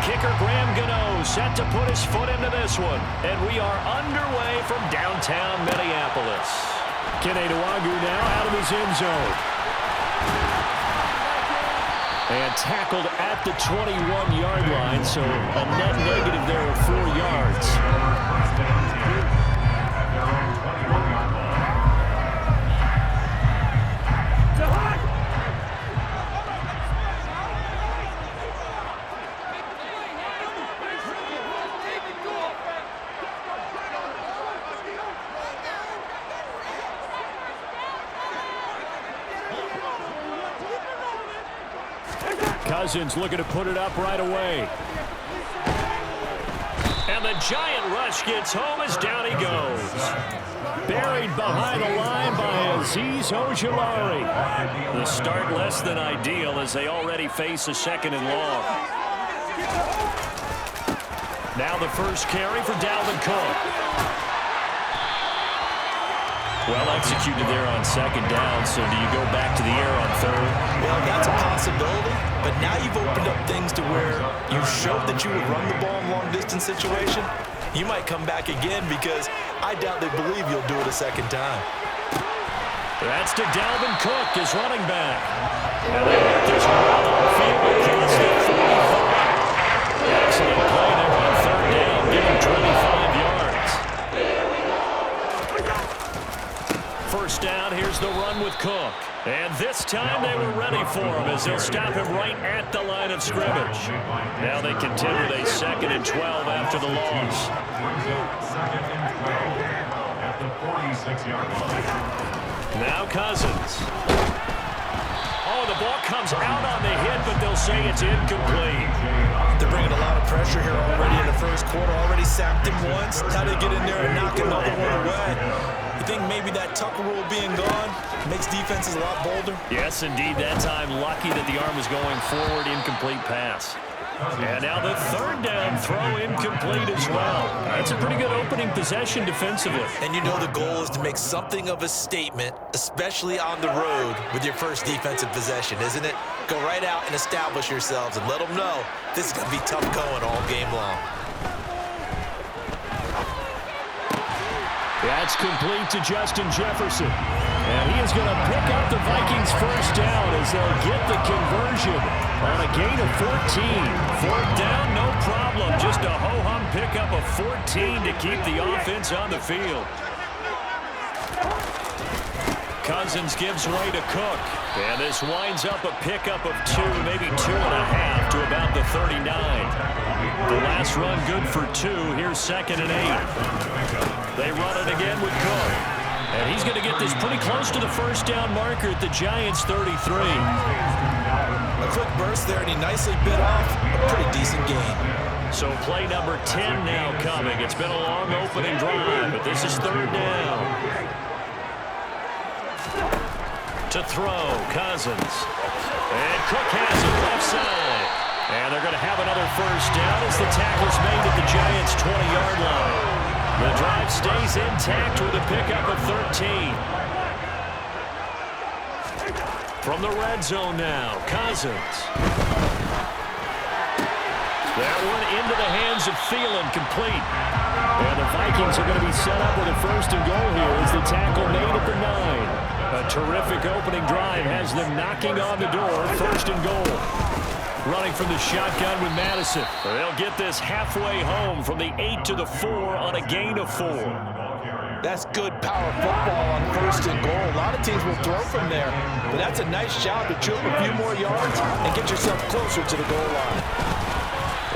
Kicker Graham Gano set to put his foot into this one. And we are underway from downtown Minneapolis. Kene Nwangwu now out of his end zone. And tackled at the 21-yard line, so a net negative there of 4 yards. Cousins looking to put it up right away. And the giant rush gets home as down he goes. Buried behind the line by Azeez Ojulari. The start less than ideal as they already face a 2nd and long. Now the first carry for Dalvin Cook. Well executed there on 2nd down, so do you go back to the air on 3rd? Well, that's a possibility, but now you've opened up things to where you showed that you would run the ball in long-distance situation. You might come back again because I doubt they believe you'll do it a 2nd time. That's to Dalvin Cook, his running back. And they let this run on field across the 45. Excellent play there on 3rd down, give him 25 yards. First down, here's the run with Cook. And this time they were ready for him as they'll stop him right at the line of scrimmage. Now they contend with a 2nd and 12 after the loss. Now Cousins. Oh, the ball comes out on the hit, but they'll say it's incomplete. They're bringing a lot of pressure here already in the first quarter. Already sacked him once. How do they get in there and knock another one away? You think maybe that Tucker rule being gone makes defenses a lot bolder? Yes, indeed. That time, lucky that the arm was going forward, incomplete pass. And now the 3rd down throw incomplete as well. That's a pretty good opening possession defensively. And you know the goal is to make something of a statement, especially on the road with your first defensive possession, isn't it? Go right out and establish yourselves and let them know this is going to be tough going all game long. That's complete to Justin Jefferson. And he is going to pick up the Vikings first down as they'll get the conversion on a gain of 14. 4th down, no problem. Just a ho-hum pickup of 14 to keep the offense on the field. Cousins gives way to Cook. And this winds up a pickup of 2, maybe 2.5 to about the 39. The last run good for 2. Here's 2nd and 8. They run it again with Cook. And he's going to get this pretty close to the first down marker at the Giants' 33. A quick burst there, and he nicely bit off a pretty decent gain. So play number 10 now coming. It's been a long opening drive, but this is 3rd down. To throw, Cousins. And Cook has it left side. And they're going to have another first down as the tackle's made at the Giants' 20-yard line. The drive stays intact with a pickup of 13. From the red zone now, Cousins. That one into the hands of Thielen, complete. And the Vikings are going to be set up with a 1st and goal here as the tackle made at the 9. A terrific opening drive has them knocking on the door. 1st and goal. Running from the shotgun with Madison. They'll get this halfway home from the 8 to the 4 on a gain of 4. That's good power football on 1st and goal. A lot of teams will throw from there, but that's a nice job to chew up a few more yards and get yourself closer to the goal line.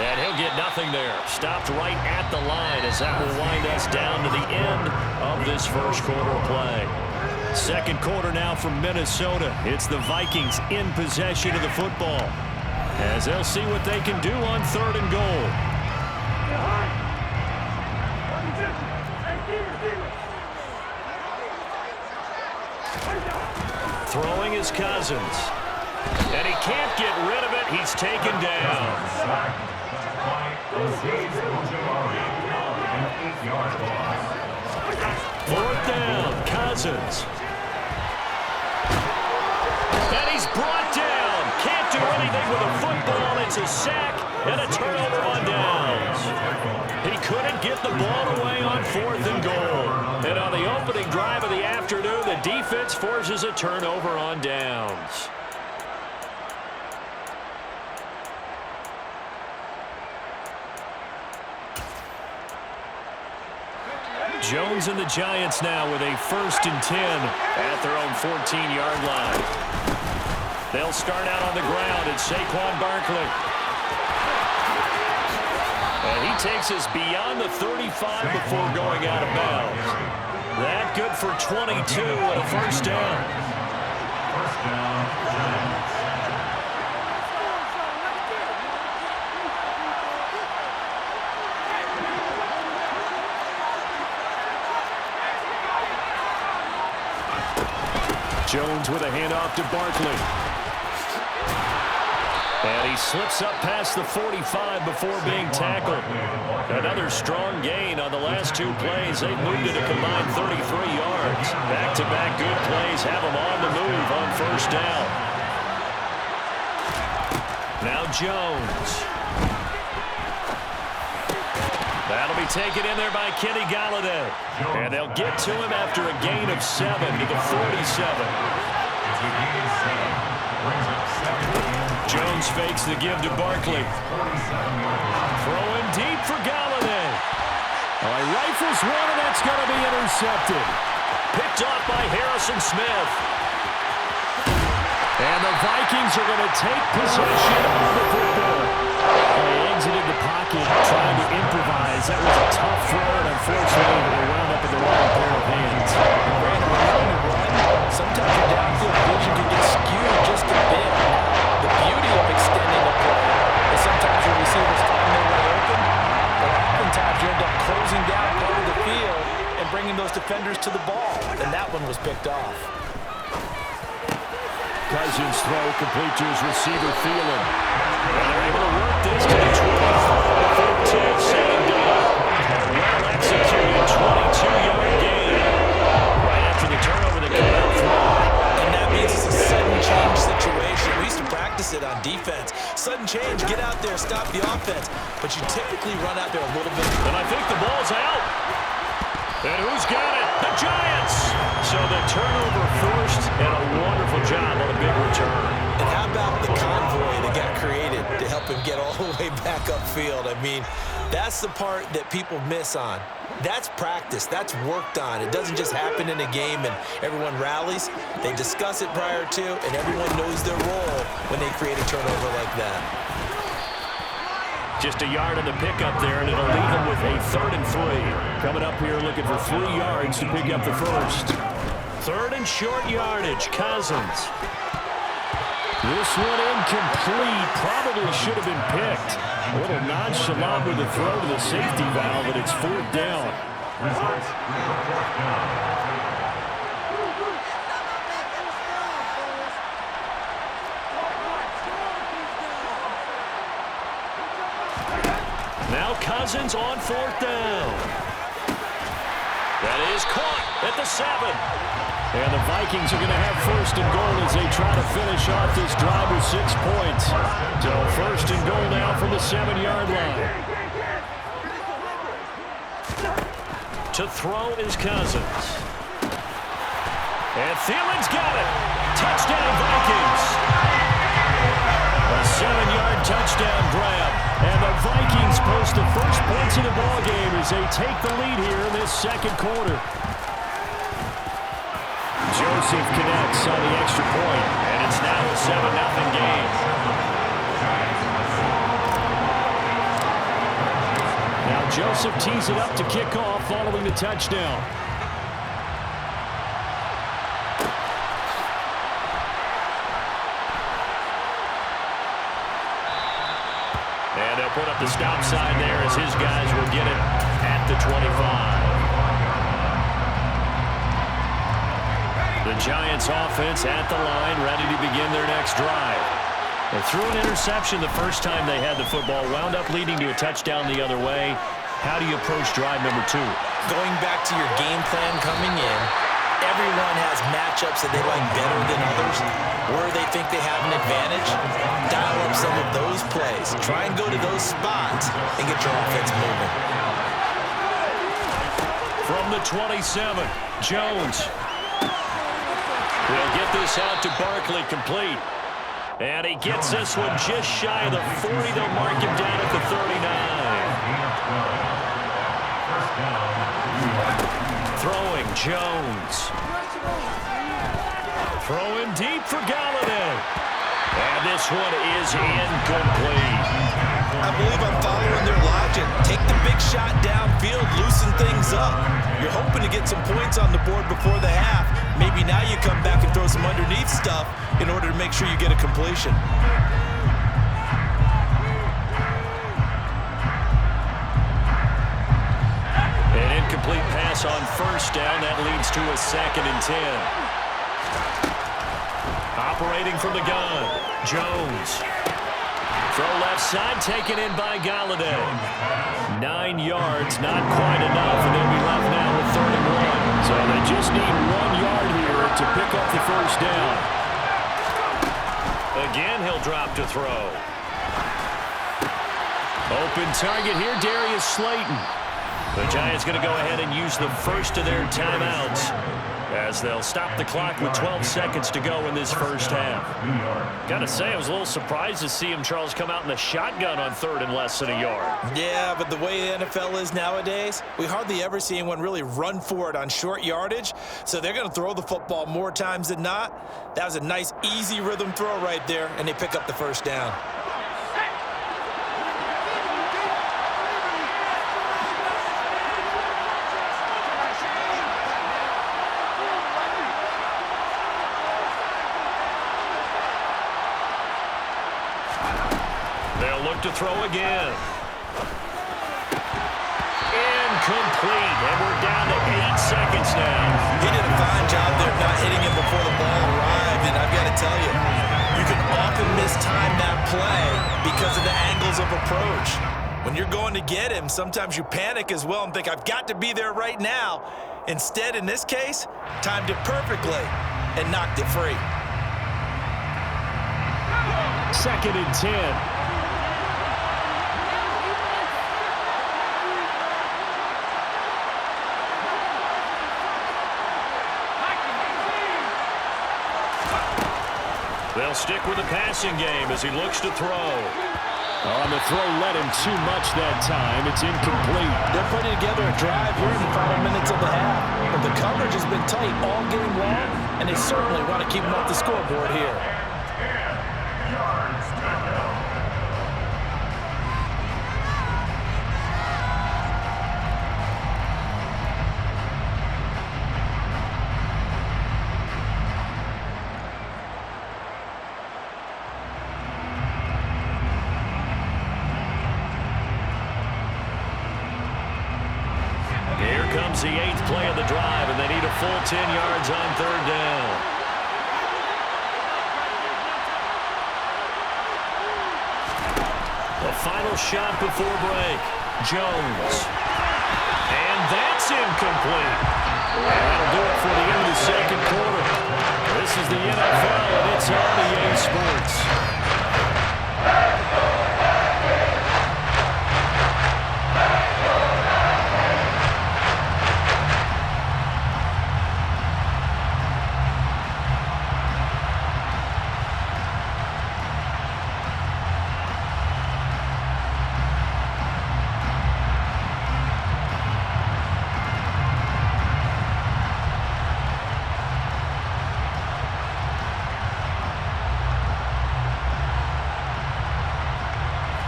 And he'll get nothing there. Stopped right at the line as that will wind us down to the end of this first quarter play. 2nd quarter now from Minnesota. It's the Vikings in possession of the football, as they'll see what they can do on 3rd and goal. Throwing is Cousins. And he can't get rid of it. He's taken down. 4th down, Cousins. And he's brought down. Can't do anything with a football. It's a sack. and a turnover on downs. He couldn't get the ball away on 4th and goal. And on the opening drive of the afternoon, the defense forces a turnover on downs. Jones and the Giants now with a 1st and 10 at their own 14-yard line. They'll start out on the ground at Saquon Barkley. And he takes us beyond the 35 before going out of bounds. That good for 22 and a 1st down. First down. Jones with a handoff to Barkley. And he slips up past the 45 before being tackled. Another strong gain on the last 2 plays. They've moved it a combined 33 yards. Back-to-back good plays have them on the move on 1st down. Now Jones. That'll be taken in there by Kenny Galladay. And they'll get to him after a gain of 7 to the 47. Jones fakes the give to Barkley. Throwing deep for Galladay. He rifles one, and that's going to be intercepted. Picked off by Harrison Smith. And the Vikings are going to take possession of the football. He exited the pocket trying to improvise. That was a tough throw, and unfortunately, they wound up in the wrong pair of hands. Sometimes your downfield vision can get skewed just a bit. The beauty of extending a play is sometimes your receivers find their way open, but oftentimes you end up closing down part of the field and bringing those defenders to the ball, and that one was picked off. Cousins throw complete to his receiver, Thielen. And they're able to work this to the 12, 13, second down. Well executed, 22-yard gain. Right after the turnover, they come out through. And that means it's a sudden change situation. We used to practice it on defense. Sudden change, get out there, stop the offense. But you typically run out there a little bit. And I think the ball's out. And who's got it? The Giants. So the turnover forced, and a wonderful job on a big return. And how about the convoy that got created to help him get all the way back upfield? I mean, that's the part that people miss on. That's practice. That's worked on. It doesn't just happen in a game and everyone rallies. They discuss it prior to, and everyone knows their role when they create a turnover like that. Just a yard in the pickup there, and it'll leave him with a 3rd and 3. Coming up here looking for 3 yards to pick up the 1st. 3rd and short yardage, Cousins. This one incomplete. Probably should have been picked. A little nonchalant with the throw to the safety valve, but it's 4th down. Now Cousins on 4th down. That is caught at the 7. And the Vikings are going to have 1st and goal as they try to finish off this drive with 6 points. So 1st and goal now from the 7-yard line. To throw is Cousins. And Thielen's got it. Touchdown, Vikings. A 7-yard touchdown grab. And the Vikings post the first points of the ballgame as they take the lead here in this 2nd quarter. Joseph connects on the extra point, and it's now a 7-0 game. Now Joseph tees it up to kick off following the touchdown. And they'll put up the stop sign there as his guys will get it at the 25. The Giants offense at the line, ready to begin their next drive. They threw an interception the first time they had the football, wound up leading to a touchdown the other way. How do you approach drive number 2? Going back to your game plan coming in, Everyone has matchups that they like better than others, where they think they have an advantage. Dial up some of those plays. Try and go to those spots and get your offense moving. From the 27, Jones. He'll get this out to Barkley, complete. And he gets this one just shy of the 40. They'll mark him down at the 39. Throwing, Jones. Throwing deep for Galladay. And this one is incomplete. I believe I'm following their logic. Take the big shot downfield, loosen things up. You're hoping to get some points on the board before the half. Maybe now you come back and throw some underneath stuff in order to make sure you get a completion. An incomplete pass on first down. That leads to a 2nd and 10. Operating from the gun, Jones. Throw left side, taken in by Galladay. 9 yards, not quite enough, and they'll be left now with 31. So they just need 1 yard here to pick up the first down. Again, he'll drop to throw. Open target here, Darius Slayton. The Giants going to go ahead and use the first of their timeouts as they'll stop the clock with 12 seconds to go in this first half. Got to say, I was a little surprised to see him, Charles, come out in the shotgun on 3rd and less than a yard. Yeah, but the way the NFL is nowadays, we hardly ever see anyone really run for it on short yardage, so they're going to throw the football more times than not. That was a nice, easy rhythm throw right there, and they pick up the first down. To throw again. Incomplete, and we're down to 8 seconds now. He did a fine job there of not hitting him before the ball arrived, and I've got to tell you, you can often mistime that play because of the angles of approach. When you're going to get him, sometimes you panic as well and think, I've got to be there right now. Instead, in this case, timed it perfectly and knocked it free. 2nd and 10. They'll stick with the passing game as he looks to throw. On the throw, led him too much that time. It's incomplete. They're putting together a drive here in the final minutes of the half. But the coverage has been tight all game long, and they certainly want to keep them off the scoreboard here. The 8th play of the drive, and they need a full 10 yards on 3rd down. The final shot before break. Jones. And that's incomplete. That'll do it for the end of the 2nd quarter. This is the NFL, and it's on EA Sports.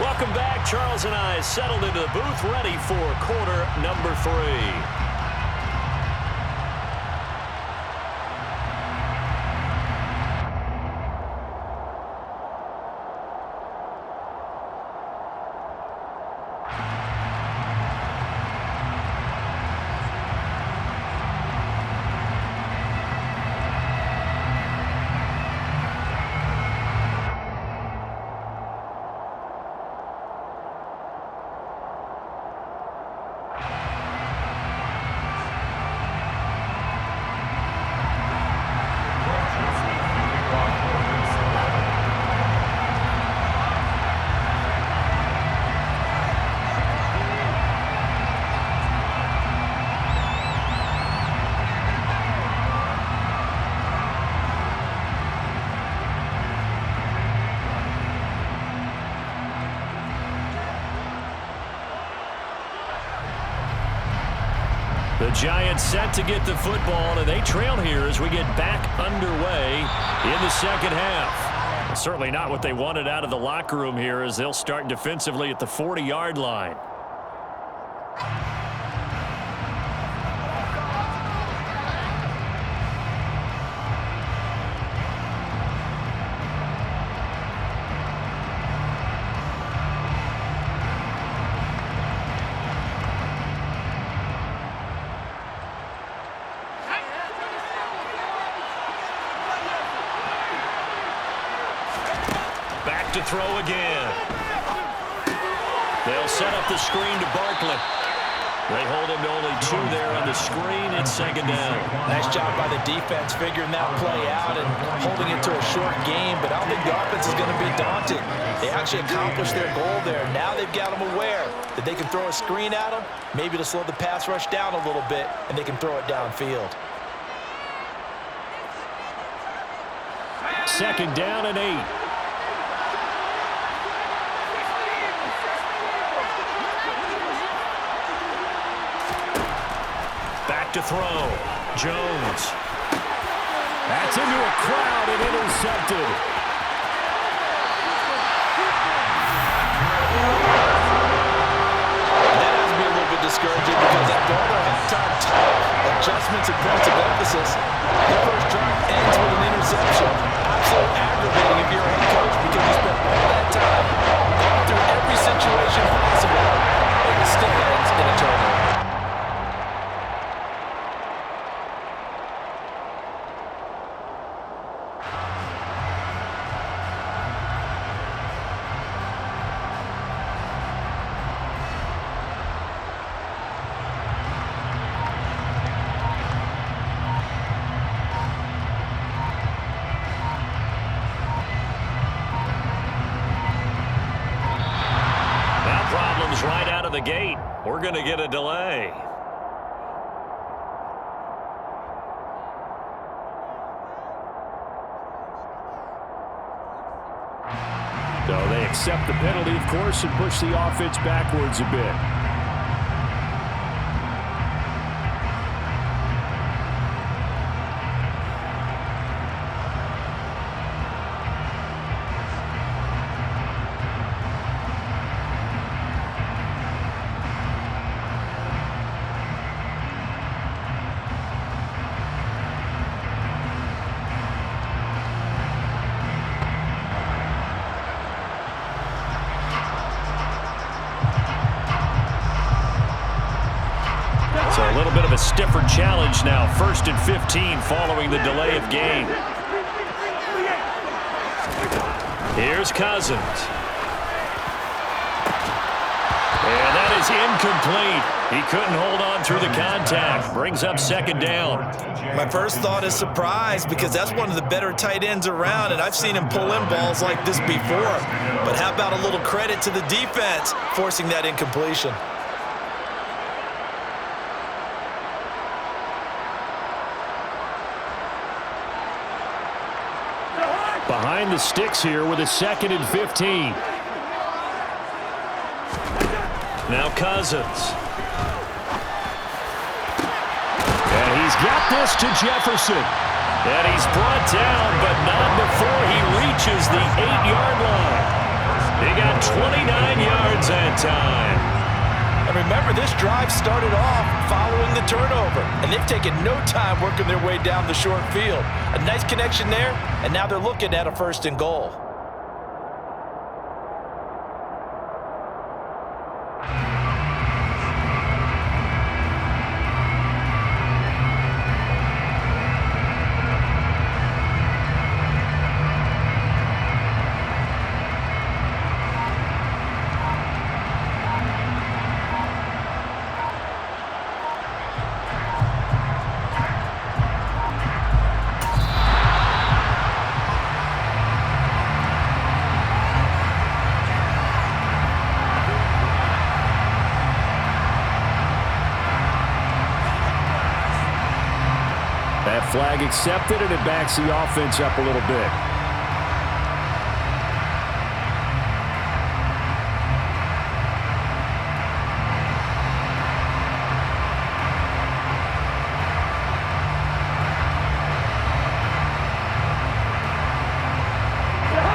Welcome back. Charles and I settled into the booth, ready for quarter number 3. The Giants set to get the football, and they trail here as we get back underway in the second half. Certainly not what they wanted out of the locker room here as they'll start defensively at the 40-yard line. Back to throw again. They'll set up the screen to Barkley. They hold him to only 2 there on the screen. It's second down. Nice job by the defense figuring that play out and holding it to a short game, but I don't think the offense is going to be daunted. They actually accomplished their goal there. Now they've got them aware that they can throw a screen at them, maybe to slow the pass rush down a little bit, and they can throw it downfield. Second down and 8. Back to throw. Jones. That's into a crowd and intercepted. That has to be a little bit discouraging because after all their halftime talk, adjustments and points of emphasis, their first drive ends with an interception. Absolutely aggravating if you're a head coach because you spent all that time going through every situation possible and it still ends in a turnover. Right out of the gate. We're going to get a delay. So they accept the penalty, of course, and push the offense backwards a bit. A little bit of a stiffer challenge now. 1st and 15 following the delay of game. Here's Cousins. And that is incomplete. He couldn't hold on through the contact. Brings up second down. My first thought is surprise because that's one of the better tight ends around, and I've seen him pull in balls like this before. But how about a little credit to the defense forcing that incompletion? Behind the sticks here with a 2nd and 15. Now Cousins. And he's got this to Jefferson. And he's brought down, but not before he reaches the 8-yard line. They got 29 yards that time. And remember, this drive started off following the turnover, and they've taken no time working their way down the short field. A nice connection there, and now they're looking at a 1st and goal. That flag accepted, and it backs the offense up a little bit.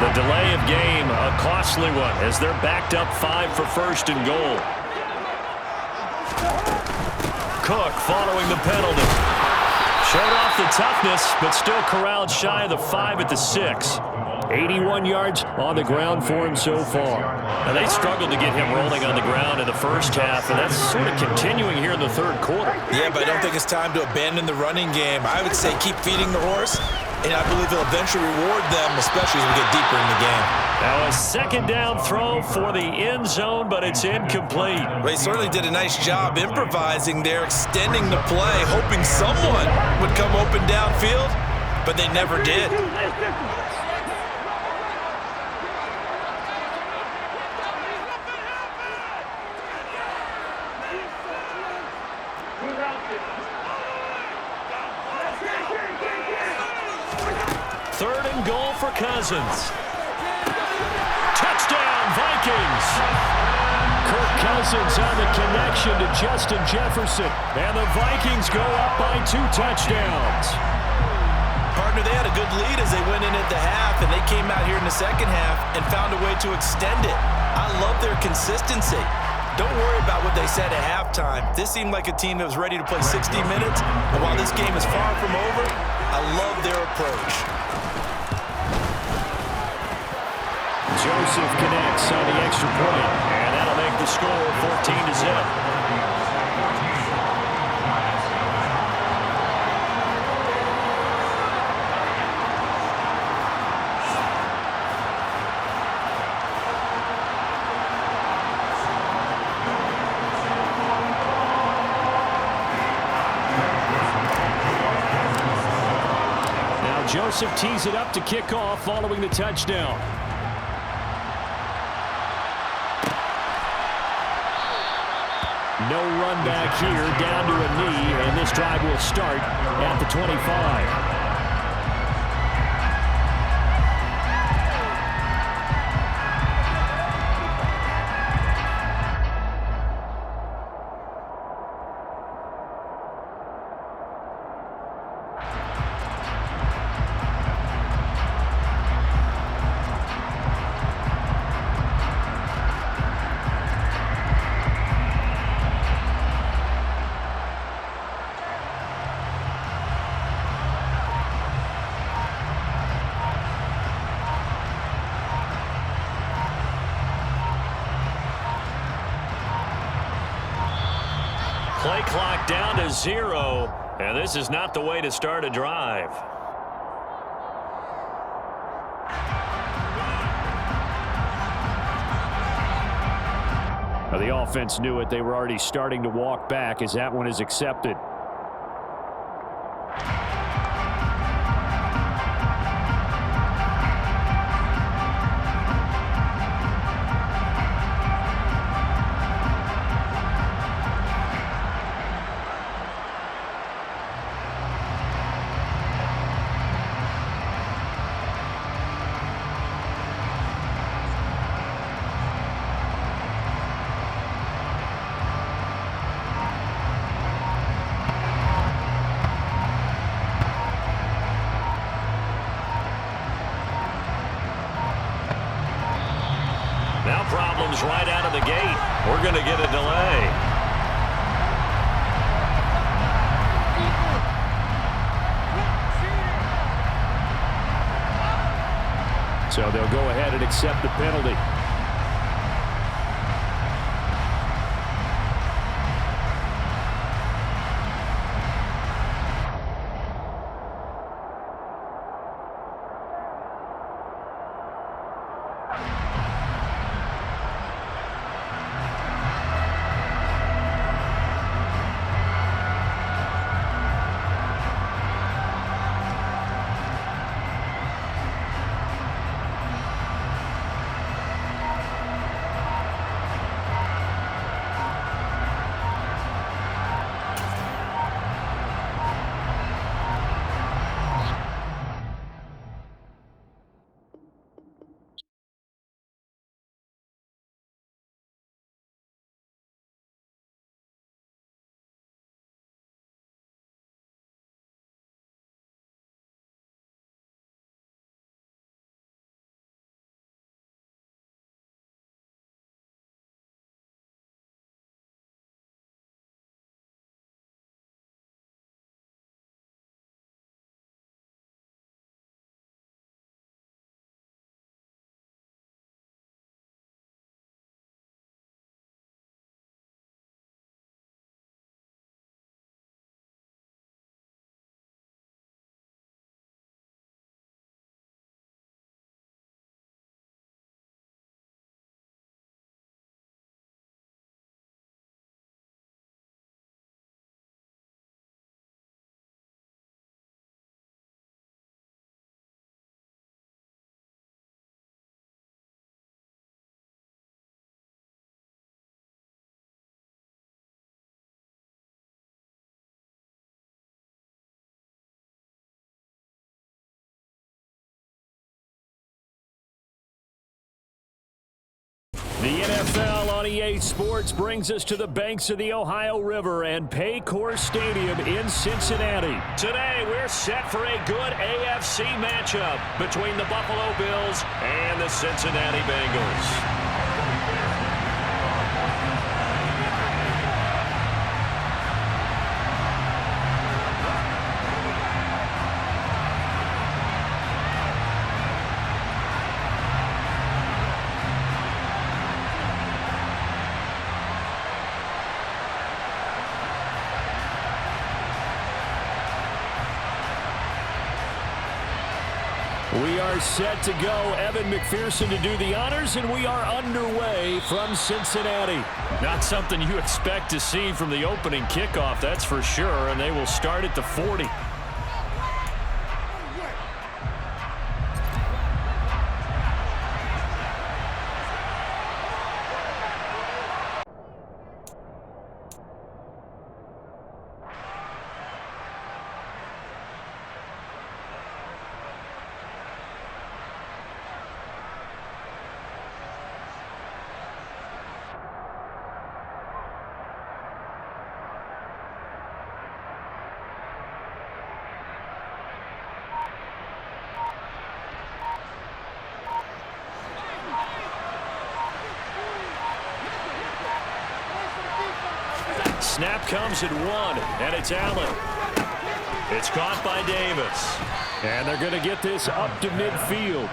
The delay of game, a costly one, as they're backed up 5 for first and goal. Cook following the penalty. Showed off the toughness, but still corralled shy of the 5 at the 6. 81 yards on the ground for him so far. Now, they struggled to get him rolling on the ground in the first half, and that's sort of continuing here in the third quarter. Yeah, but I don't think it's time to abandon the running game. I would say keep feeding the horse, and I believe he'll eventually reward them, especially as we get deeper in the game. Now a second down throw for the end zone, but it's incomplete. Well, he certainly did a nice job improvising there, extending the play, hoping someone would come open downfield, but they never did. Third and goal for Cousins. Touchdown, Vikings. Kirk Cousins on the connection to Justin Jefferson. And the Vikings go up by 2 touchdowns. Partner, they had a good lead as they went in at the half, and they came out here in the second half and found a way to extend it. I love their consistency. Don't worry about what they said at halftime. This seemed like a team that was ready to play 60 minutes, and while this game is far from over, I love their approach. Joseph connects on the extra point, and that'll make the score 14-0. Now Joseph tees it up to kick off following the touchdown. No run back here, down to a knee, and this drive will start at the 25. Play clock down to 0, and this is not the way to start a drive. Now, the offense knew it. They were already starting to walk back as that one is accepted. Now problems right out of the gate. We're going to get a delay. So they'll go ahead and accept the penalty. The NFL on EA Sports brings us to the banks of the Ohio River and Paycor Stadium in Cincinnati. Today, we're set for a good AFC matchup between the Buffalo Bills and the Cincinnati Bengals. We are set to go. Evan McPherson to do the honors, and we are underway from Cincinnati. Not something you expect to see from the opening kickoff, that's for sure, and they will start at the 40. Snap comes at 1, and it's Allen. It's caught by Davis. And they're going to get this up to midfield.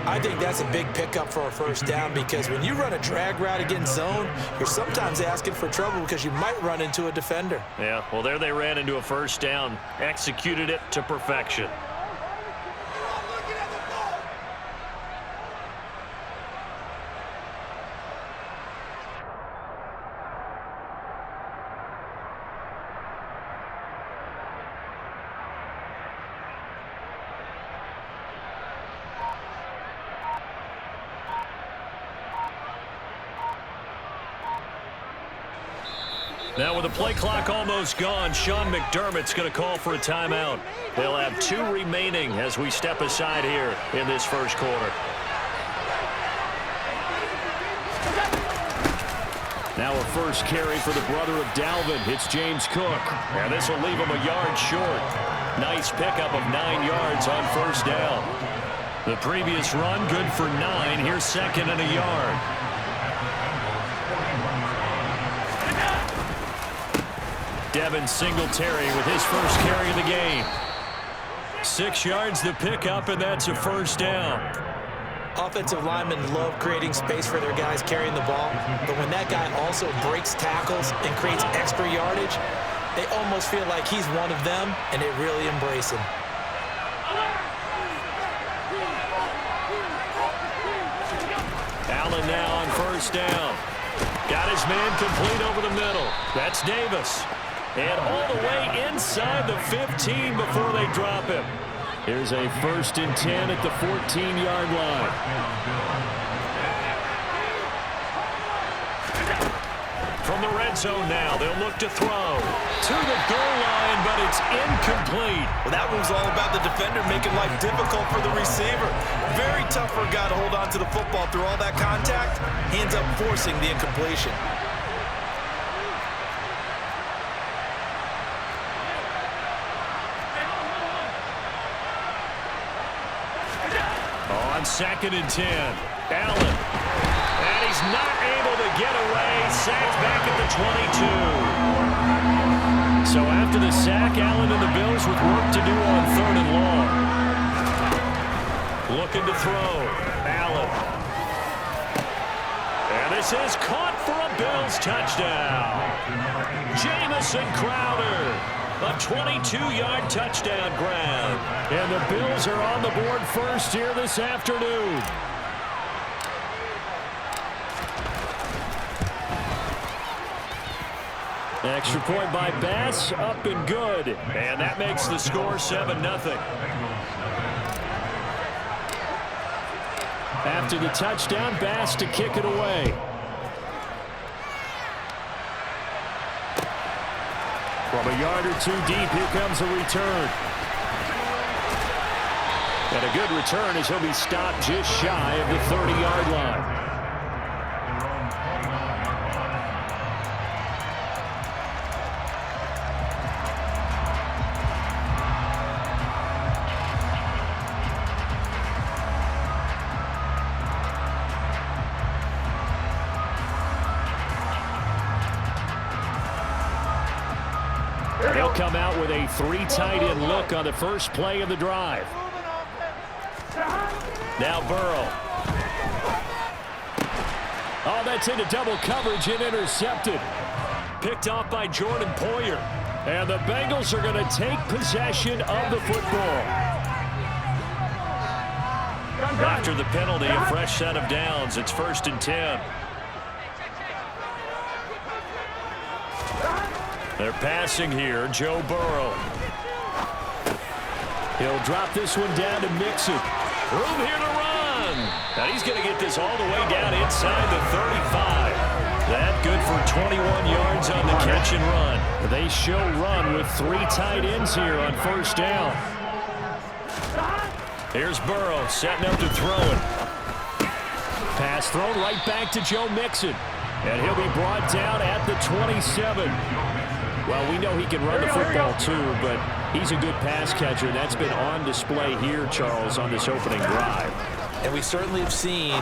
I think that's a big pickup for a first down because when you run a drag route against zone, you're sometimes asking for trouble because you might run into a defender. Yeah, well, there they ran into a first down. Executed it to perfection. Now with the play clock almost gone, Sean McDermott's going to call for a timeout. They'll have 2 remaining as we step aside here in this first quarter. Now a first carry for the brother of Dalvin. It's James Cook. And this will leave him a yard short. Nice pickup of 9 yards on first down. The previous run good for 9. Here's second and a yard. Devin Singletary with his first carry of the game. 6 yards the pickup, and that's a first down. Offensive linemen love creating space for their guys carrying the ball, but when that guy also breaks tackles and creates extra yardage, they almost feel like he's one of them, and they really embrace him. Allen now on first down. Got his man complete over the middle. That's Davis. And all the way inside the 15 before they drop him. Here's a 1st and 10 at the 14-yard line. From the red zone now, they'll look to throw. To the goal line, but it's incomplete. Well, that one's all about the defender making life difficult for the receiver. Very tough for a guy to hold on to the football through all that contact. He ends up forcing the incompletion. On 2nd and 10, Allen. And he's not able to get away. Sacked back at the 22. So after the sack, Allen and the Bills with work to do on 3rd and long. Looking to throw. Allen. And this is caught for a Bills touchdown. Jamison Crowder. A 22-yard touchdown grab. And the Bills are on the board first here this afternoon. Extra point by Bass, up and good. And that makes the score 7-0. After the touchdown, Bass to kick it away. From a yard or 2 deep, here comes a return. And a good return as he'll be stopped just shy of the 30-yard line. come out with a 3 tight end look on the first play of the drive. Now Burrow. Oh, that's into double coverage and intercepted. Picked off by Jordan Poyer. And the Bengals are going to take possession of the football. After the penalty, a fresh set of downs. It's 1st and 10. They're passing here. Joe Burrow. He'll drop this one down to Mixon. Room here to run. And he's going to get this all the way down inside the 35. That good for 21 yards on the catch and run. They show run with 3 tight ends here on 1st down. Here's Burrow setting up to throw it. Pass thrown right back to Joe Mixon. And he'll be brought down at the 27. Well, we know he can run the football too, but he's a good pass catcher. That's been on display here, Charles, on this opening drive. And we certainly have seen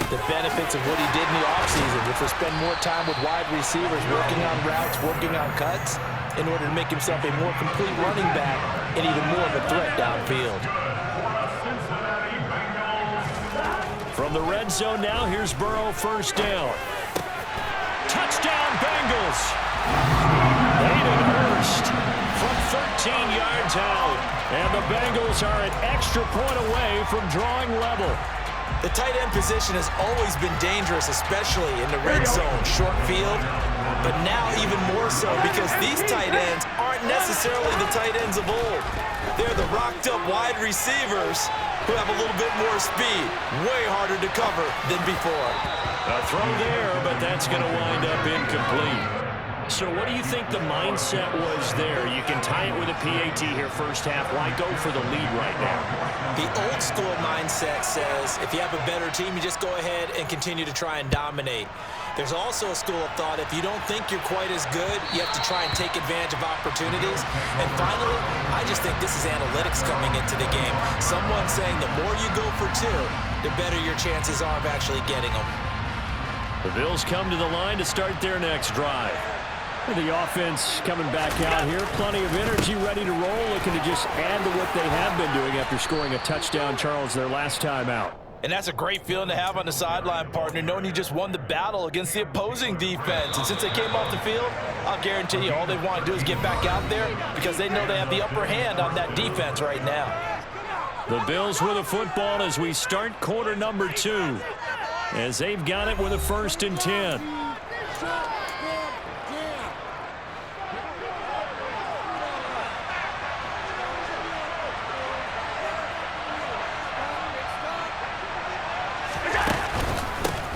the benefits of what he did in the offseason, which was spend more time with wide receivers, working on routes, working on cuts, in order to make himself a more complete running back and even more of a threat downfield. From the red zone now, here's Burrow, 1st down. Touchdown, Bengals! Hayden Hurst from 13 yards out. And the Bengals are an extra point away from drawing level. The tight end position has always been dangerous, especially in the red zone, short field. But now even more so because these tight ends aren't necessarily the tight ends of old. They're the rocked-up wide receivers who have a little bit more speed. Way harder to cover than before. A throw there, but that's going to wind up incomplete. So what do you think the mindset was there? You can tie it with a PAT here 1st half. Why go for the lead right now? The old school mindset says if you have a better team, you just go ahead and continue to try and dominate. There's also a school of thought, if you don't think you're quite as good, you have to try and take advantage of opportunities. And finally, I just think this is analytics coming into the game. Someone saying the more you go for 2, the better your chances are of actually getting them. The Bills come to the line to start their next drive. The offense coming back out here. Plenty of energy, ready to roll, looking to just add to what they have been doing after scoring a touchdown, Charles, their last time out. And that's a great feeling to have on the sideline, partner, knowing you just won the battle against the opposing defense. And since they came off the field, I'll guarantee you all they want to do is get back out there because they know they have the upper hand on that defense right now. The Bills with the football as we start quarter number 2, as they've got it with a 1st and 10.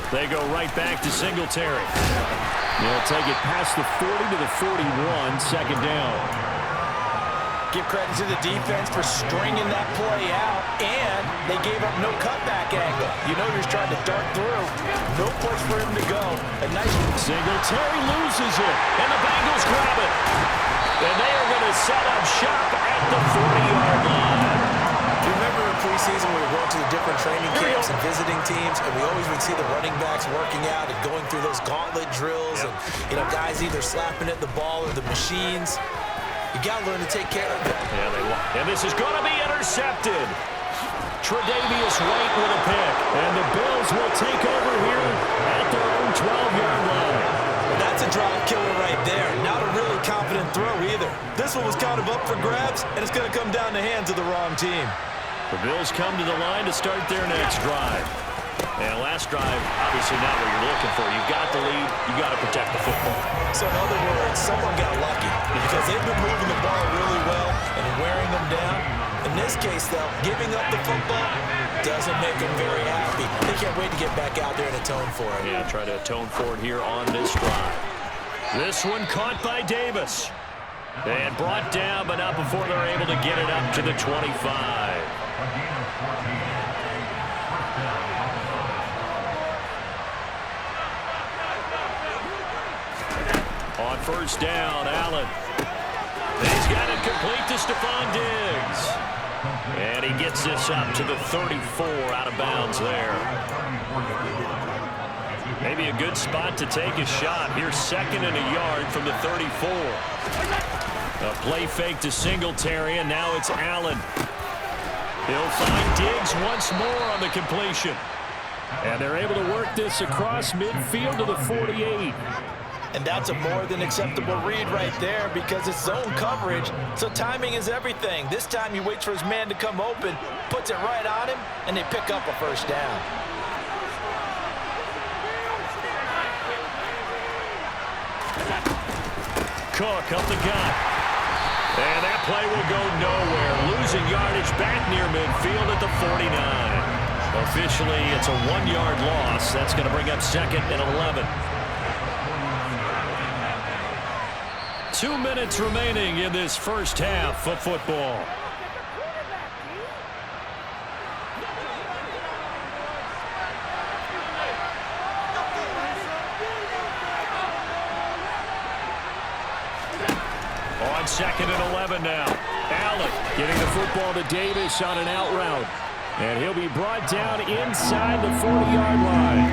They go right back to Singletary. They'll take it past the 40 to the 41, 2nd down. Give credit to the defense for stringing that play out, and they gave up no cutback angle. You know you're trying to dart through. No place for him to go. A nice Singletary loses it, and the Bengals grab it. And they are going to set up shop at the 40-yard line. Remember in preseason we were going to the different training camps and visiting teams, and we always would see the running backs working out and going through those gauntlet drills, and guys either slapping at the ball or the machines. You got to learn to take care of it. Yeah, they will. And this is going to be intercepted. Tre'Davious White with a pick, and the Bills will take over here at their own 12-yard line. Well, that's a drive killer right there. Not a really confident throw either. This one was kind of up for grabs, and it's going to come down the hands of the wrong team. The Bills come to the line to start their next drive. And last drive, obviously not what you're looking for. You've got the lead. You've got to protect the football. So in other words, someone got lucky because they've been moving the ball really well and wearing them down. In this case, though, giving up the football doesn't make them very happy. They can't wait to get back out there and atone for it. Yeah, try to atone for it here on this drive. This one caught by Davis. And brought down, but not before they're able to get it up to the 25. On 1st down, Allen. He's got it complete to Stephon Diggs. And he gets this up to the 34, out of bounds there. Maybe a good spot to take a shot. Here's 2nd and a yard from the 34. A play fake to Singletary, and now it's Allen. He'll find Diggs once more on the completion. And they're able to work this across midfield to the 48. And that's a more than acceptable read right there because it's zone coverage, so timing is everything. This time he waits for his man to come open, puts it right on him, and they pick up a first down. Cook up the gut. And that play will go nowhere. Losing yardage back near midfield at the 49. Officially, it's a 1-yard loss. That's going to bring up 2nd and 11. 2 minutes remaining in this first half of football. On 2nd and 11 now. Allen getting the football to Davis on an out route. And he'll be brought down inside the 40-yard line.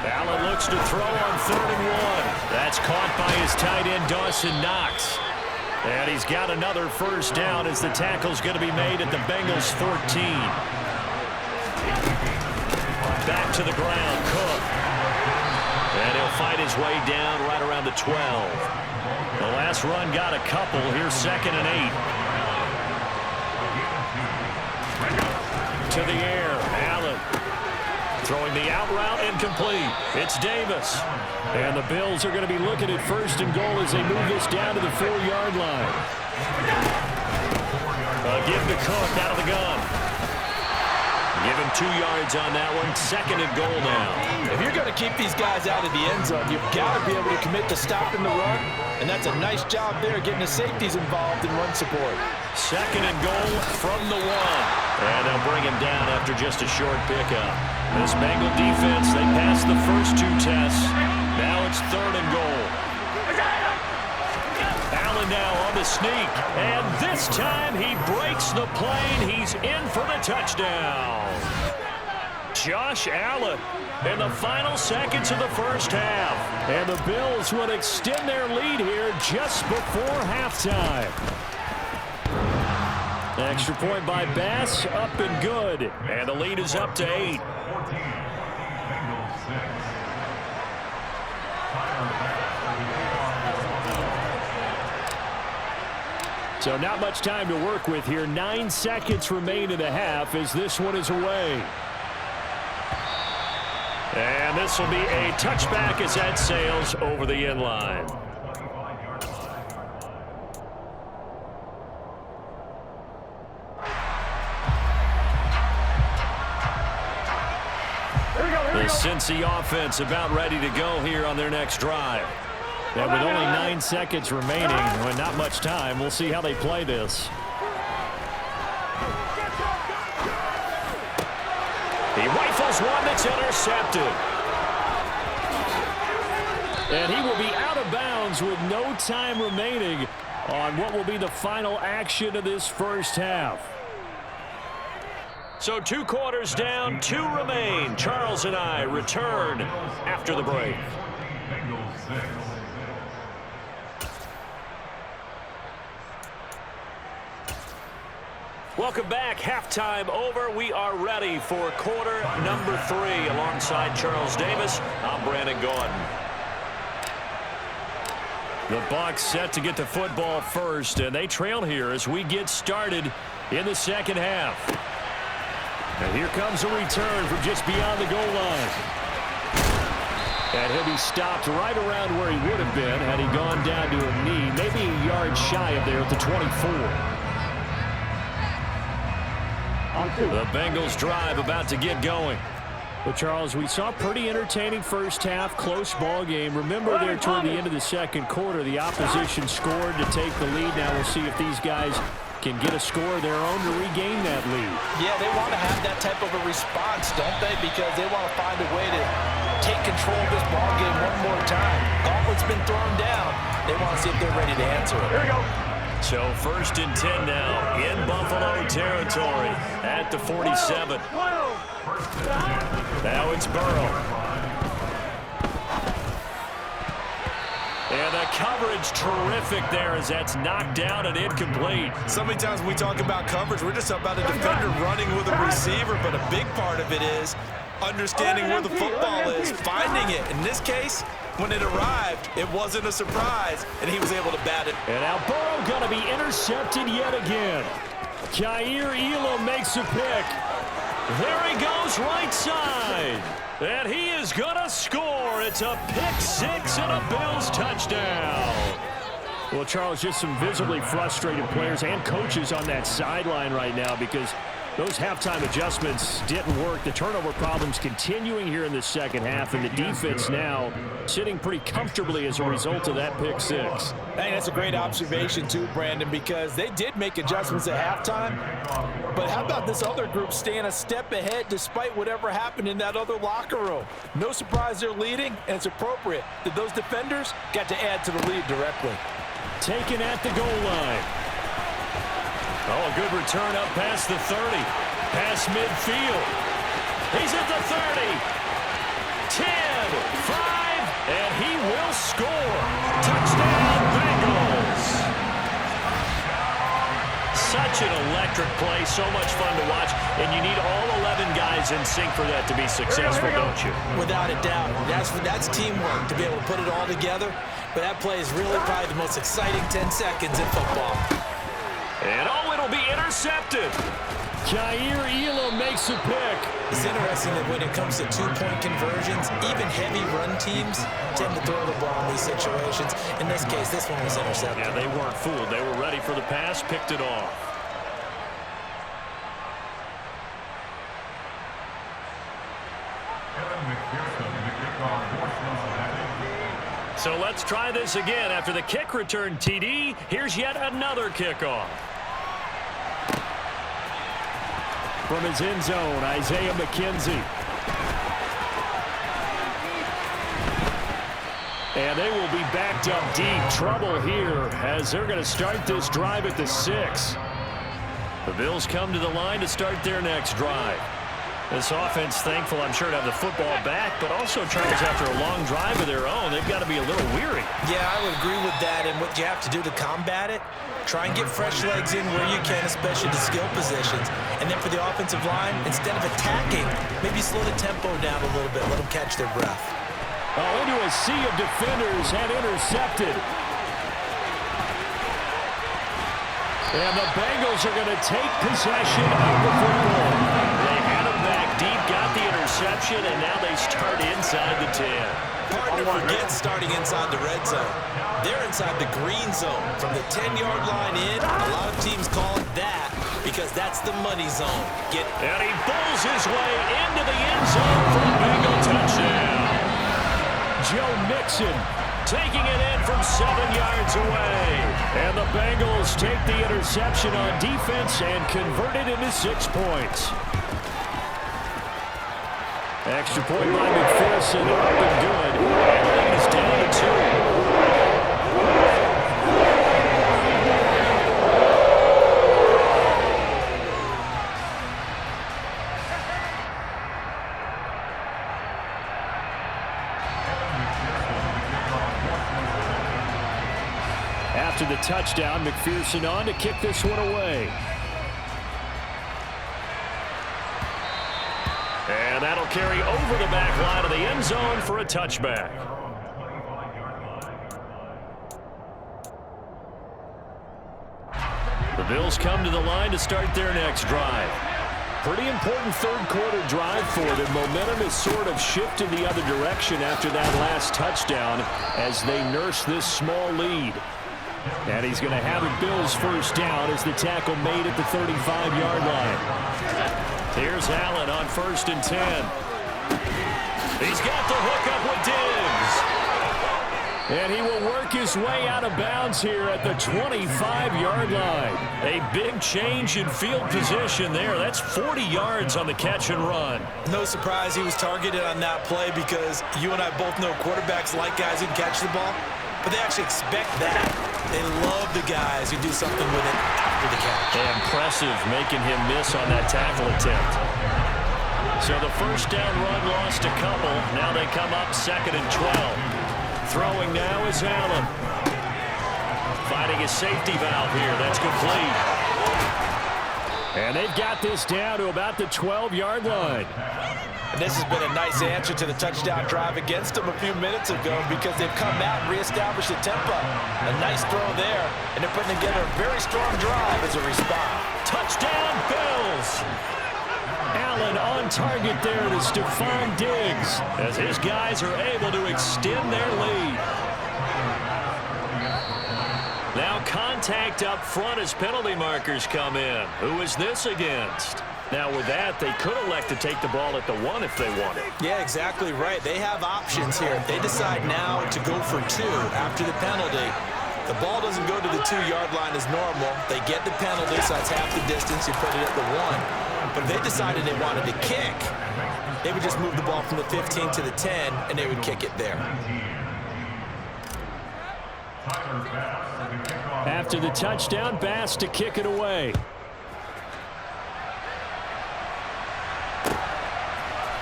Allen looks to throw on 3rd and 1. That's caught by his tight end, Dawson Knox. And he's got another first down as the tackle's going to be made at the Bengals 14. Back to the ground, Cook. And he'll fight his way down right around the 12. The last run got a couple. Here's 2nd and 8. To the air, Allen throwing the out route incomplete. It's Davis. And the Bills are going to be looking at 1st and goal as they move this down to the 4-yard line. Give to Cook out of the gun. Give him 2 yards on that one. 2nd and goal now. If you're going to keep these guys out of the end zone, you've got to be able to commit to stopping the run, and that's a nice job there getting the safeties involved in run support. 2nd and goal from the 1. And they'll bring him down after just a short pickup. This Bengal defense, they passed the first 2 tests. Now it's 3rd and goal. Allen now on the sneak. And this time he breaks the plane. He's in for the touchdown. Josh Allen in the final seconds of the first half. And the Bills would extend their lead here just before halftime. Extra point by Bass, up and good. And the lead is up to 8. So not much time to work with here. 9 seconds remain in the half as this one is away. And this will be a touchback as that sails over the end line. The Cincy offense about ready to go here on their next drive. And with only 9 seconds remaining, and not much time, we'll see how they play this. He rifles one that's intercepted. And he will be out of bounds with no time remaining on what will be the final action of this first half. So 2 quarters down, 2 remain. Charles and I return after the break. Welcome back. Halftime over. We are ready for quarter number 3. Alongside Charles Davis, I'm Brandon Gordon. The Bucs set to get the football first, and they trail here as we get started in the second half. And here comes a return from just beyond the goal line. And he'll be stopped right around where he would have been had he gone down to a knee, maybe a yard shy of there at the 24. The Bengals drive about to get going. Well, Charles, we saw a pretty entertaining first half, close ball game. Remember there toward the end of the second quarter, the opposition scored to take the lead. Now we'll see if these guys can get a score of their own to regain that lead. Yeah, they want to have that type of a response, don't they? Because they want to find a way to take control of this ball game one more time. Gauntlet's been thrown down. They want to see if they're ready to answer it. Here we go. So 1st and 10 now in Buffalo territory at the 47. Now it's Burrow. coverage terrific there as that's knocked down and incomplete. So many times when we talk about coverage, we're just about a defender running with a receiver, but a big part of it is understanding where the football is, finding it. In this case, when it arrived, it wasn't a surprise, and he was able to bat it. And now Burrow going to be intercepted yet again. Kaiir Elam makes a pick. There he goes right side. And he is going to score. It's a pick six and a Bills touchdown. Well, Charles, just some visibly frustrated players and coaches on that sideline right now because those halftime adjustments didn't work. The turnover problems continuing here in the second half, and the defense now sitting pretty comfortably as a result of that pick six. Hey, that's a great observation too, Brandon, because they did make adjustments at halftime. But how about this other group staying a step ahead despite whatever happened in that other locker room? No surprise they're leading, and it's appropriate that those defenders got to add to the lead directly. Taken at the goal line. Oh, a good return up past the 30. Past midfield. He's at the 30. 10, 5, and he will score. Touchdown, Bengals. Such an electric play, so much fun to watch, and you need all 11 guys in sync for that to be successful, don't you? Without a doubt. That's teamwork to be able to put it all together, but that play is really probably the most exciting 10 seconds in football. And oh, it'll be intercepted. Kaiir Elam makes a pick. It's interesting that when it comes to two-point conversions, even heavy run teams tend to throw the ball in these situations. In this case, this one was intercepted. Yeah, they weren't fooled. They were ready for the pass, picked it off. So let's try this again. After the kick return TD, here's yet another kickoff. From his end zone, Isaiah McKenzie. And they will be backed up deep. Trouble here as they're going to start this drive at the 6. The Bills come to the line to start their next drive. This offense, thankful, I'm sure, to have the football back, but also tries after a long drive of their own. They've got to be a little weary. Yeah, I would agree with that, and what you have to do to combat it, try and get fresh legs in where you can, especially the skill positions. And then for the offensive line, instead of attacking, maybe slow the tempo down a little bit, let them catch their breath. Oh, into a sea of defenders and intercepted. And the Bengals are going to take possession of the football. They had him back deep, got the interception, and now they start inside the 10. Hard to forget starting inside the red zone. They're inside the green zone. From the 10-yard line in, a lot of teams call it that because that's the money zone. And he bowls his way into the end zone for a Bengal touchdown. Joe Mixon taking it in from 7 yards away. And the Bengals take the interception on defense and convert it into 6 points. Extra point by McPherson, up and good. And he's down to 2. After the touchdown, McPherson on to kick this one away. And that'll carry over the back line of the end zone for a touchback. The Bills come to the line to start their next drive. Pretty important third-quarter drive for them. Momentum has sort of shifted the other direction after that last touchdown as they nurse this small lead. And he's going to have a Bills first down as the tackle made at the 35-yard line. Here's Allen on 1st and 10. He's got the hook up with Diggs. And he will work his way out of bounds here at the 25-yard line. A big change in field position there. That's 40 yards on the catch and run. No surprise he was targeted on that play because you and I both know quarterbacks like guys who catch the ball, but they actually expect that. They love the guys who do something with it after the catch. Impressive making him miss on that tackle attempt. So the first down run lost a couple. Now they come up 2nd and 12. Throwing now is Allen. Finding a safety valve here. That's complete. And they've got this down to about the 12-yard line. And this has been a nice answer to the touchdown drive against them a few minutes ago because they've come out and reestablished the tempo. A nice throw there, and they're putting together a very strong drive as a response. Touchdown, Bills! Allen on target there to Stephon Diggs as his guys are able to extend their lead. Now contact up front as penalty markers come in. Who is this against? Now with that, they could elect to take the ball at the 1 if they wanted. Yeah, exactly right. They have options here. If they decide now to go for 2 after the penalty, the ball doesn't go to the 2-yard line as normal. They get the penalty, so that's half the distance. You put it at the 1. But if they decided they wanted to kick, they would just move the ball from the 15 to the 10, and they would kick it there. After the touchdown, Bass to kick it away.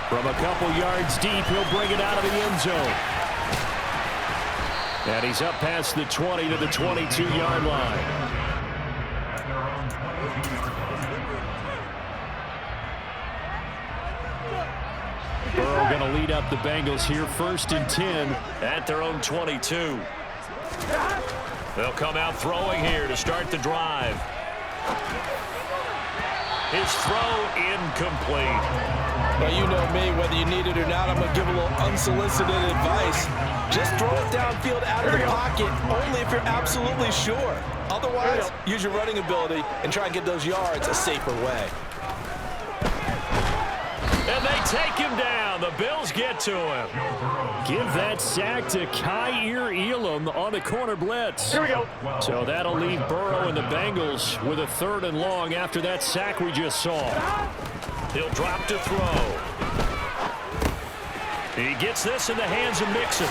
From a couple yards deep, he'll bring it out of the end zone. And he's up past the 20 to the 22-yard line. Burrow going to lead up the Bengals here, 1st and 10 at their own 22. They'll come out throwing here to start the drive. His throw incomplete. Well, you know me, whether you need it or not, I'm going to give a little unsolicited advice. Just throw it downfield out of the pocket, only if you're absolutely sure. Otherwise, use your running ability and try and get those yards a safer way. And they take him down. The Bills get to him. Give that sack to Kaiir Elam on the corner blitz. Here we go. So that'll leave Burrow and the Bengals with a 3rd and long after that sack we just saw. He'll drop to throw. He gets this in the hands of Mixon.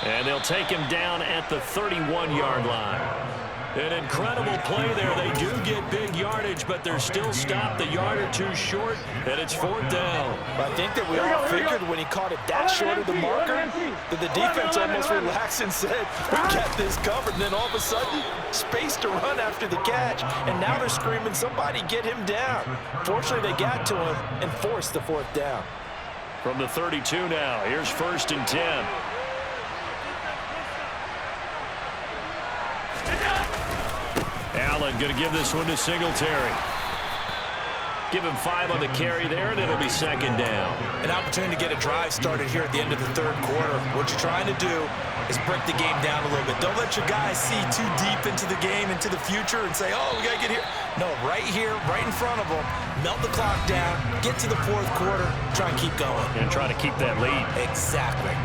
And they'll take him down at the 31-yard line. An incredible play there. They do get big yardage, but they're still stopped a yard or 2 short, and it's 4th down. I think that we all figured when he caught it that short of the marker that the defense almost relaxed and said, we got this covered. And then all of a sudden, space to run after the catch, and now they're screaming, somebody get him down. Fortunately, they got to him and forced the 4th down. From the 32 now, here's 1st and 10. Allen going to give this one to Singletary. Give him 5 on the carry there, and it'll be 2nd down. An opportunity to get a drive started here at the end of the 3rd quarter. What you're trying to do is break the game down a little bit. Don't let your guys see too deep into the game, into the future, and say, oh, we got to get here. No, right here, right in front of them, melt the clock down, get to the 4th quarter, try and keep going. And try to keep that lead. Exactly.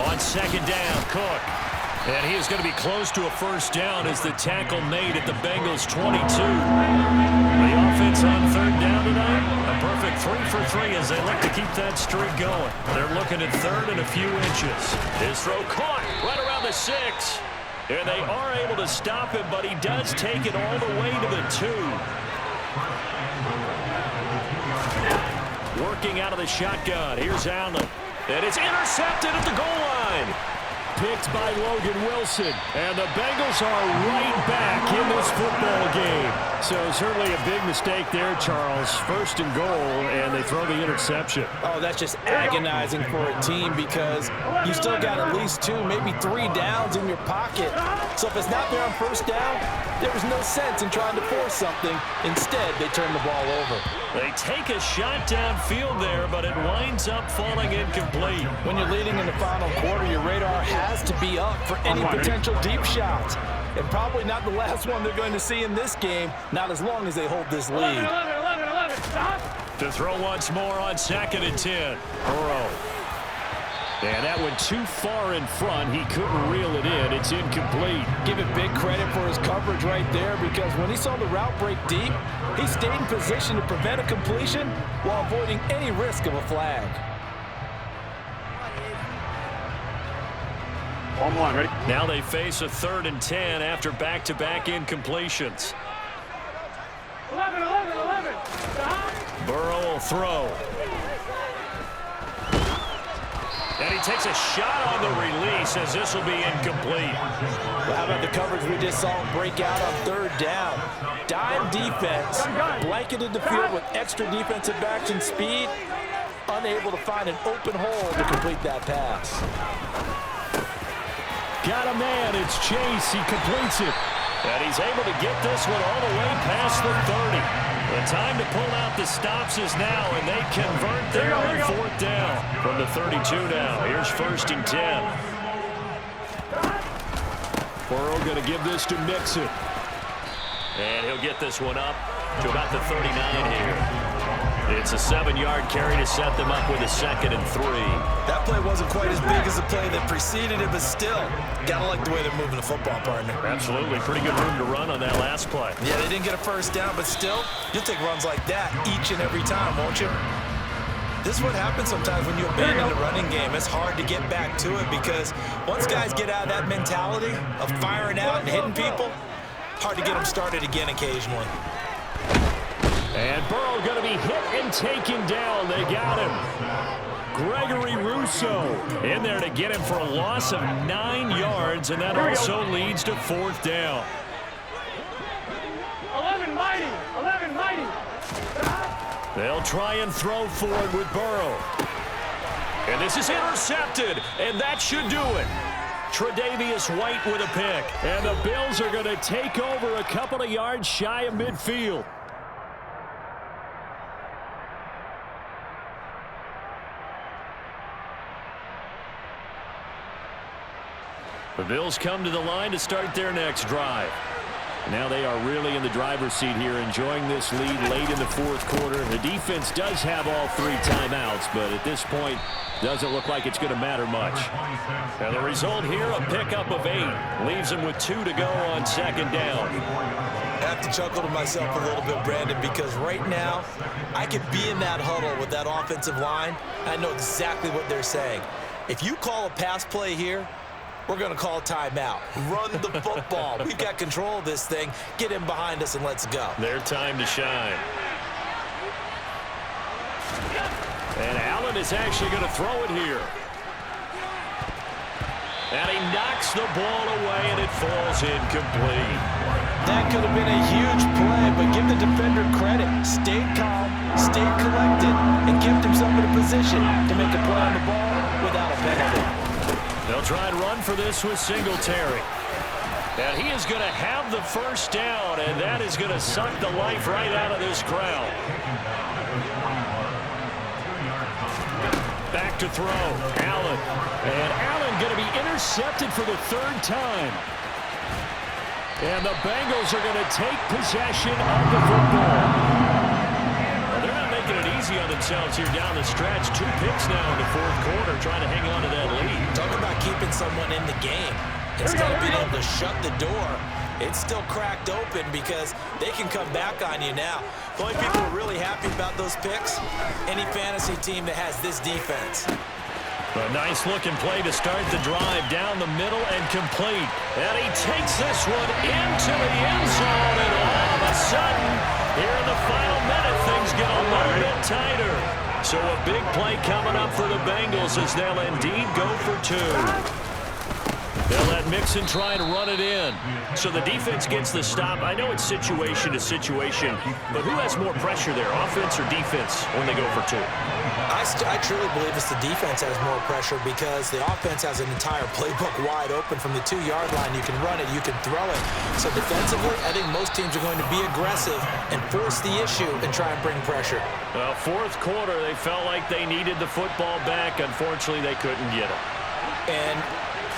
On 2nd down, Cook. And he is going to be close to a 1st down as the tackle made at the Bengals' 22. The offense on 3rd down tonight, a perfect 3 for 3 as they look to keep that streak going. They're looking at 3rd and a few inches. His throw caught right around the 6. And they are able to stop him, but he does take it all the way to the 2. Working out of the shotgun. Here's Allen. And it's intercepted at the goal line. Picked by Logan Wilson. And the Bengals are right back in this football game. So certainly a big mistake there, Charles. 1st and goal, and they throw the interception. Oh, that's just agonizing for a team because you still got at least 2, maybe 3 downs in your pocket. So if it's not there on 1st down, there was no sense in trying to force something. Instead, they turn the ball over. They take a shot downfield there, but it winds up falling incomplete. When you're leading in the final quarter, your radar has to be up for any potential deep shots. And probably not the last one they're going to see in this game, not as long as they hold this lead. To throw once more on 2nd and 10. Burrow. And that went too far in front. He couldn't reel it in. It's incomplete. Give it big credit for his coverage right there, because when he saw the route break deep, he stayed in position to prevent a completion while avoiding any risk of a flag. Ready? Now they face a 3rd and 10 after back-to-back incompletions. 11. Burrow will throw. And he takes a shot on the release as this will be incomplete. Well, how about the coverage we just saw him break out on 3rd down? Dime defense, blanketed the field with extra defensive backs and speed, unable to find an open hole to complete that pass. Got a man, it's Chase, he completes it. And he's able to get this one all the way past the 30. The time to pull out the stops is now, and they convert there on 4th down. From the 32 now, here's 1st and 10. Burrow going to give this to Mixon. And he'll get this one up to about the 39 here. It's a 7-yard carry to set them up with a 2nd and 3. That play wasn't quite as big as the play that preceded it, but still, gotta like the way they're moving the football, partner. Absolutely. Pretty good room to run on that last play. Yeah, they didn't get a 1st down, but still, you'll take runs like that each and every time, won't you? This is what happens sometimes when you abandon the running game. It's hard to get back to it because once guys get out of that mentality of firing out and hitting people, hard to get them started again occasionally. And Burrow going to be hit and taken down. They got him. Gregory Rousseau in there to get him for a loss of 9 yards, and that also leads to 4th down. 11 mighty. They'll try and throw for it with Burrow. And this is intercepted, and that should do it. Tre'Davious White with a pick. And the Bills are going to take over a couple of yards shy of midfield. The Bills come to the line to start their next drive. Now they are really in the driver's seat here, enjoying this lead late in the 4th quarter. The defense does have all 3 timeouts, but at this point, doesn't look like it's going to matter much. And the result here, a pickup of 8. Leaves them with 2 to go on 2nd down. I have to chuckle to myself a little bit, Brandon, because right now, I could be in that huddle with that offensive line. I know exactly what they're saying. If you call a pass play here, we're going to call a timeout. Run the football. We've got control of this thing. Get in behind us and let's go. Their time to shine. And Allen is actually going to throw it here. And he knocks the ball away, and it falls incomplete. That could have been a huge play, but give the defender credit. Stayed calm, stayed collected, and kept himself in a position to make a play on the ball without a penalty. They'll try and run for this with Singletary. And he is going to have the 1st down, and that is going to suck the life right out of this crowd. Back to throw. Allen. And Allen going to be intercepted for the 3rd time. And the Bengals are going to take possession of the football. Well, they're not making it easy on themselves here down the stretch. 2 picks now in the 4th quarter, trying to hang on to that lead. Talk about keeping someone in the game. Instead of being able to shut the door, it's still cracked open because they can come back on you now. The only people who are really happy about those picks, any fantasy team that has this defense. A nice-looking play to start the drive down the middle and complete. And he takes this one into the end zone, and all of a sudden, here in the final minute, things get a little bit tighter. So a big play coming up for the Bengals as they'll indeed go for 2. They'll let Mixon try and run it in. So the defense gets the stop. I know it's situation to situation, but who has more pressure there, offense or defense, when they go for 2? I truly believe it's the defense has more pressure because the offense has an entire playbook wide open from the 2-yard line. You can run it, you can throw it. So defensively, I think most teams are going to be aggressive and force the issue and try and bring pressure. Well, 4th quarter, they felt like they needed the football back. Unfortunately, they couldn't get it. And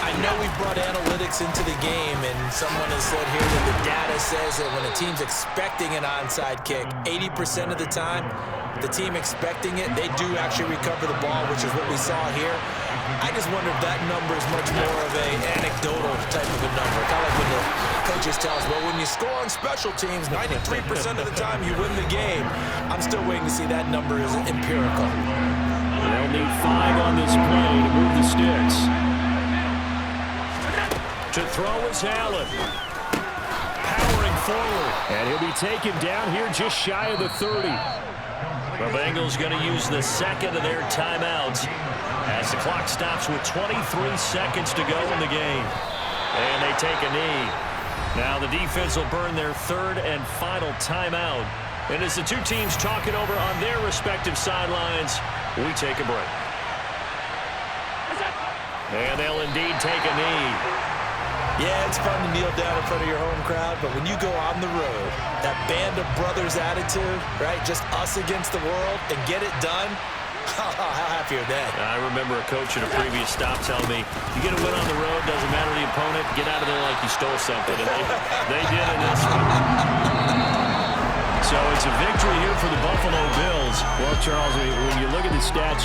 I know we've brought analytics into the game, and someone has said here that the data says that when a team's expecting an onside kick, 80% of the time, the team expecting it, they do actually recover the ball, which is what we saw here. I just wonder if that number is much more of an anecdotal type of a number. Kind of like when the coaches tell us, well, when you score on special teams, 93% of the time you win the game. I'm still waiting to see that number is empirical. They'll need 5 on this play to move the sticks. To throw is Allen. Powering forward. And he'll be taken down here just shy of the 30. The Bengals going to use the second of their timeouts as the clock stops with 23 seconds to go in the game. And they take a knee. Now the defense will burn their third and final timeout. And as the two teams talk it over on their respective sidelines, we take a break. And they'll indeed take a knee. Yeah, it's fun to kneel down in front of your home crowd, but when you go on the road, that band of brothers attitude, right, just us against the world, and get it done, how happy are they? I remember a coach at a previous stop telling me, you get a win on the road, doesn't matter the opponent, get out of there like you stole something. And they did in this one. So it's a victory here for the Buffalo Bills. Well, Charles, when you look at the stats,